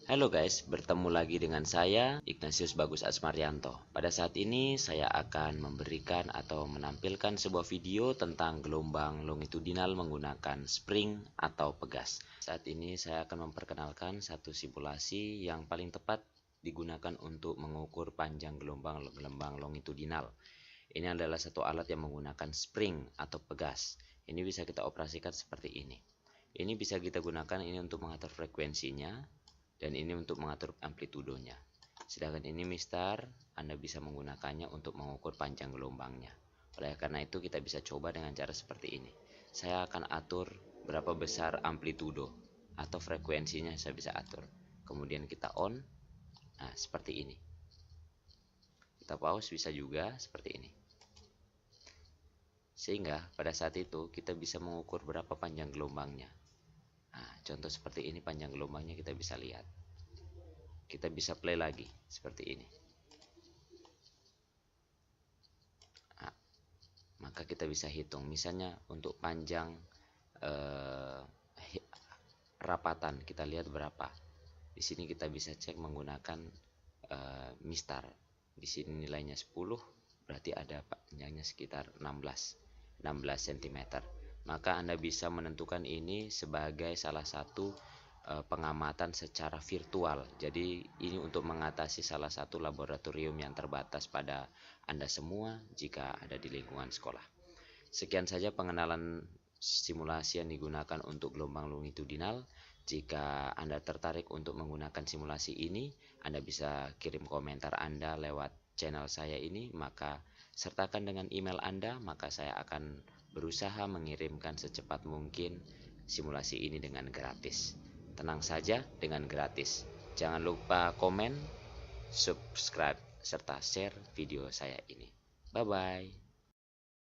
Halo guys, bertemu lagi dengan saya Ignatius Bagus Asmarianto. Pada saat ini saya akan memberikan atau menampilkan sebuah video tentang gelombang longitudinal menggunakan spring atau pegas. Saat ini saya akan memperkenalkan satu simulasi yang paling tepat digunakan untuk mengukur panjang gelombang longitudinal. Ini adalah satu alat yang menggunakan spring atau pegas. Ini bisa kita operasikan seperti ini. Ini bisa kita gunakan ini untuk mengatur frekuensinya, dan ini untuk mengatur amplitudonya. Sedangkan ini mistar, Anda bisa menggunakannya untuk mengukur panjang gelombangnya. Oleh karena itu kita bisa coba dengan cara seperti ini. Saya akan atur berapa besar amplitudo atau frekuensinya, saya bisa atur. Kemudian kita on. Nah, seperti ini. Kita pause bisa juga seperti ini. Sehingga pada saat itu kita bisa mengukur berapa panjang gelombangnya. Nah, contoh seperti ini panjang gelombangnya kita bisa lihat. Kita bisa play lagi seperti ini. Nah, maka kita bisa hitung misalnya untuk panjang rapatan kita lihat berapa. Di sini kita bisa cek menggunakan mistar. Di sini nilainya 10, berarti ada panjangnya sekitar 16 cm. Maka Anda bisa menentukan ini sebagai salah satu pengamatan secara virtual. Jadi ini untuk mengatasi salah satu laboratorium yang terbatas pada Anda semua jika ada di lingkungan sekolah. Sekian saja pengenalan simulasi yang digunakan untuk gelombang longitudinal. Jika Anda tertarik untuk menggunakan simulasi ini, Anda bisa kirim komentar Anda lewat channel saya ini, maka sertakan dengan email Anda, maka saya akan berusaha mengirimkan secepat mungkin simulasi ini dengan gratis. Tenang saja, dengan gratis. Jangan lupa komen, subscribe, serta share video saya ini. Bye-bye.